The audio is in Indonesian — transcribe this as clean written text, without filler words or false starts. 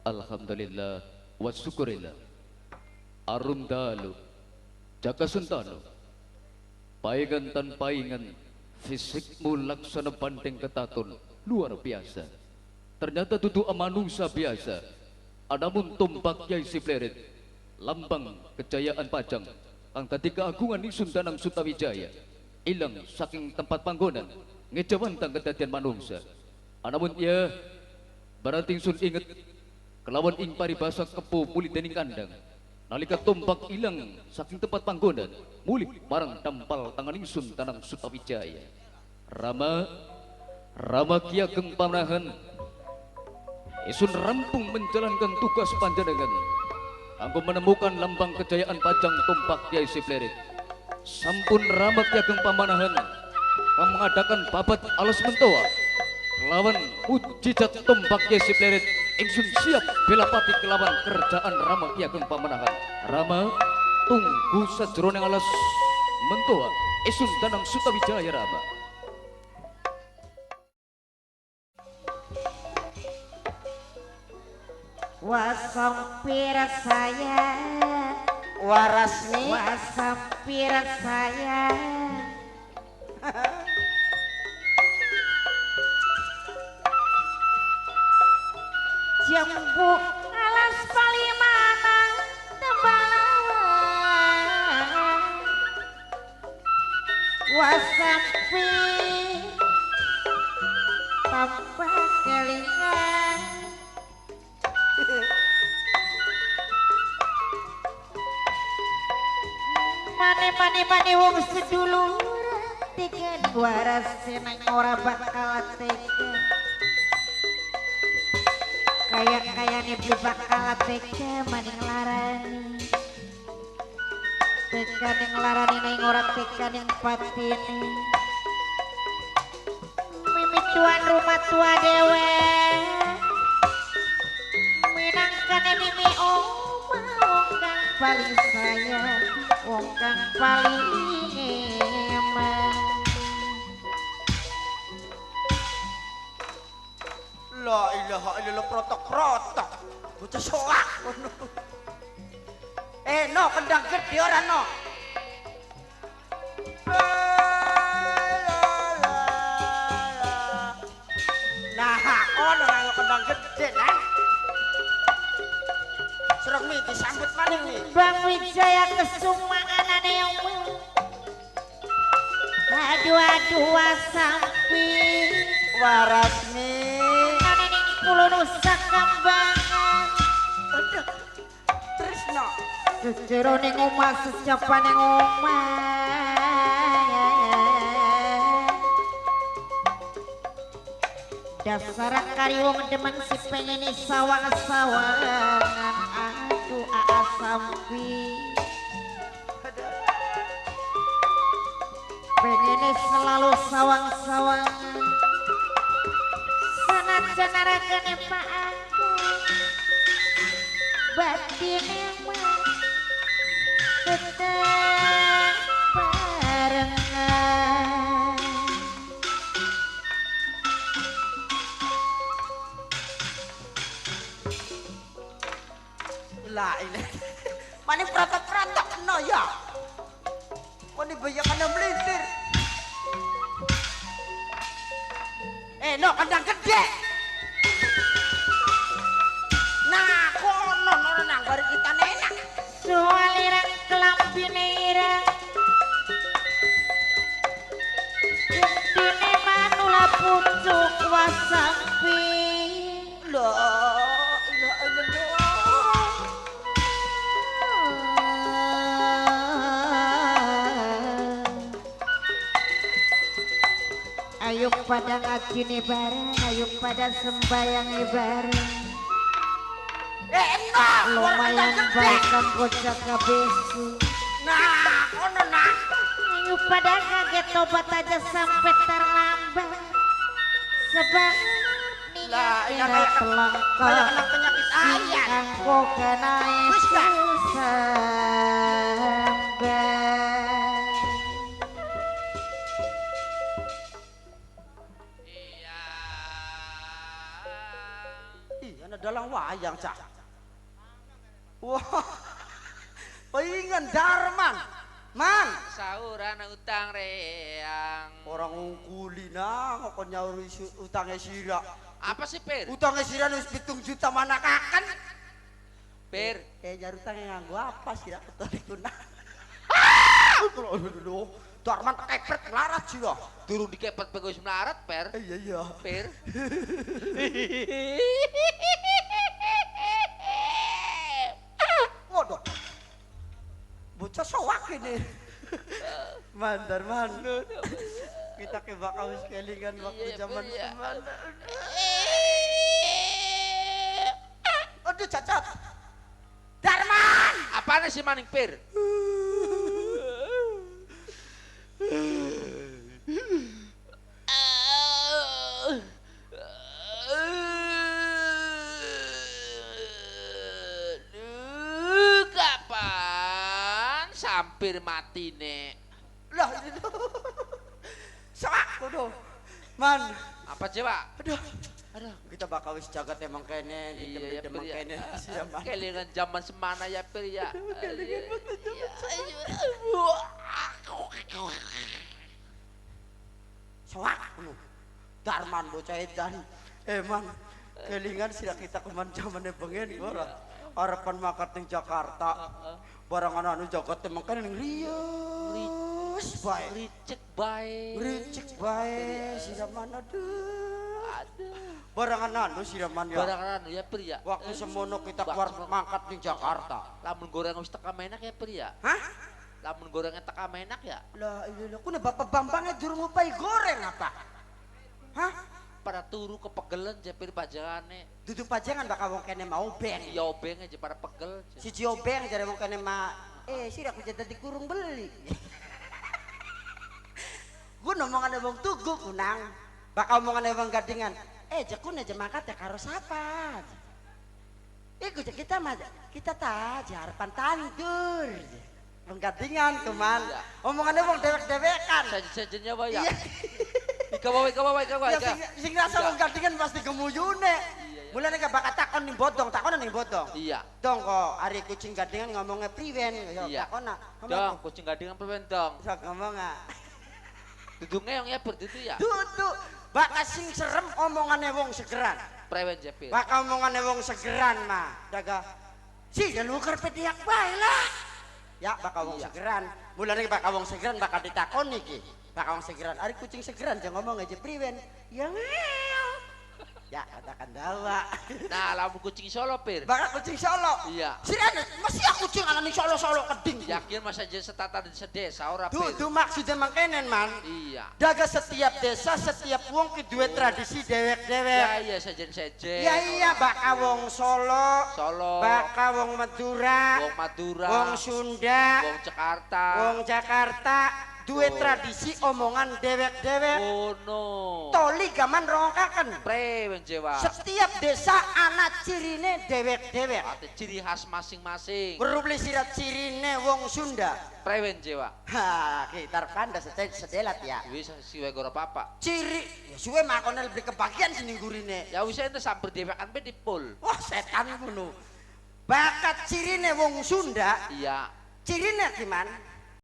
Alhamdulillah wa syukurillah. Arum dalu jaga sentanu paingan tan paingan fisikmu laksana bandeng ketatun luar biasa. Ternyata tutu manusia biasa. Adamun tumpak Yai Siplerit lambang kejayaan Pajang ang tadi keagungan isun danang Sutawijaya ilang saking tempat panggonan ngejawantang kedadian manusia. Anamun ya berarti sun inget kelawan ing paribasa kepo muli dening kandang nalika tombak ilang saking tempat panggonan muli marang tampal tangan ingsun tanang Sutawijaya. Rama Ki Ageng Pamanahan isun rampung menjalankan tugas panjenengan anggo menemukan lambang kejayaan Pajang tombak Yai Siplerit. Sampun Rama Ki Ageng Pamanahan kang mengadakan babat alas mentoa lawan mujizat tombak Yai Siplerit ingsun siap bela pati kelawan kerjaan Rama Ki Ageng Pamanahan. Rama tunggu sajroning alas mentoa isun danang Sutawijaya. Rama wasampir saya Warasmi wasampir saya Jambu alas Palimanan Tembalawan wasampi tanpa kelingan mane wong sedulur tiga waras senang ora bakal tega kaya nih bakal tega maning larani tega ning larani ning ora tega ning patine mimi tuan rumah tua dewe minangkane mimi oma wong kang paling sayang wong kang paling emang. La ilaha illallah protok-protok bocah soak ngono. No kendang gede ora no. Nah, ono karo kendang gede nah. Serang mi disambut maning nih. Bang Wijaya kesumaanane aduh wasampi Warasmi ane ning kulo Nusa Kambangan Tresno jeroning omah sejapaning omah dasar kari wong demen si pengen sawang-sawangan aku sampi pengen selalu sawang-sawangan sanajan naragane Pak aku batine mah tetep barengan la ilaha mani pratok-pratok no ya mani bayakan melintir no kandang gede nah kono ora nang bari kita enak soalirang kelampine irang intine manula pucuk wasampi la ilaha illallah ayo pada ngajine bareng ayo pada sembayang bareng lumayan baik kan bocah kabesu nah kono nah ayo pada kaget tobat aja sampai terlambat sebab lah ini niat kayak pelangkah kena penyakit ayam angko kena sambat iya ana dalang nang wayang cah. Wah. Pengen Darman. Man, Sauran utang reang. orang ngungkuli nang kok nyauri utangnya sira. Apa sih, Pir? Utangnya sira wis 7 juta mana kakan. Pir, Nyaur utangnya nganggo apa sira ketemu nang. Darman kepret larat sira. durung dikepet pego wis melarat, Per. Iya. Pir. Waduh. Bocah soak ini. Darman. Kita ke bakal wis kelingan waktu Iya, zaman iya. semana. Aduh cacat. Darman. Apaan sih maning, Pir? Kapan sampir mati nek? Lah ini tuh. Soak kudu. Man. Apa coba? Aduh. Kita bakal wis jagat emang kene, Iya ya, emang Pir ya. kene. Siapa? Kelingan zaman semana ya, Pir ya. Soak kudu. Darman bocah edan. Man, kelingan sira kita keman zamane bengen ora. Harapan makat ning Jakarta. Barangan anu jagat emang kene ning Rius bae. Ricek bae. Ricik bae sira mana duh. Aduh. Barangan anu sira man ya. Barangan anu ya, Pir ya. Waktu semono kita keluar mangkat ning Jakarta. Lamun goreng wis teka menak ya, Pir ya. Hah? Lamun gorengnya teka menak ya. Lah iya kuna Bapak Bambangnya durung ngupai goreng apa? Hah? Pada turu kepegelen je, Pir pajangane. Duduk pajangan bakal wong kene mau beng. Ya obeng aja pada pegel. Je. Si Jobeng jare wong kene mah sira aku jadi kurung beli. Gua ngomongan wong tugu kunang. Bakal omongan wong gadingan. Jekun aja mangkat ya karo sapa. Iku kita mah kita ta harapan tandur. Wong gadingan keman. Omongannya wong dewek-dewekan. Sajen-sajennya wae ya. Iya. Ika wae. Ya sing rasa wong gadingan pasti gemuyune. Mulane gak bakal takon ning bodong, takonan ning bodong. Iya. Dong kok ari kucing gadingan ngomongnya priwen ya Iya. takona. Dong, kucing gadingan pemen dong. Sok ngomong ah. Dudu ngeong ya, Pir itu ya. Dudu bakal sing serem omongane wong segeran. Prewen je, Pir. Bakal omongane wong segeran mah. Daga si nuker pediak bae lah. Ya bakal wong segeran. Mulane bakal wong segeran bakal ditakoni iki. Bakal wong segeran, ari kucing segeran jangan ngomong aja priwen. Ya ngel. Ya katakan dawa. Nah, lamun kucing Solo, Pir. Bakal kucing Solo. Iya. Sirene mesti aku kucing ana ning Solo keding. Yakin masa jadi setatan sedesa ora, Pir. Dudu maksudnya mangkenen man. Iya. Daga setiap desa, setiap wong ki duwe tradisi dewek-dewek. Ya iya sejen-sejen. Ya iya bakal wong Solo, Solo, bakal wong Madura, wong Madura, wong Sunda, wong Jakarta. wong Jakarta, duwe Oh. tradisi omongan dewek-dewek. Oh no. Toli gaman rongaken. Prewen jewa. Setiap desa ana cirine dewek-dewek. Ada ciri khas masing-masing. Berubli sirat cirine wong Sunda. Prewen jewa. Ha, kita panda sedelat ya. Wis siwe gora papa. Ciri, ya suwe makone lebih kebagian sini gurine. Ya wis ente samper dewekan pe dipul. Wah setan kuno. Bakat cirine wong Sunda, Iya. cirine gimana?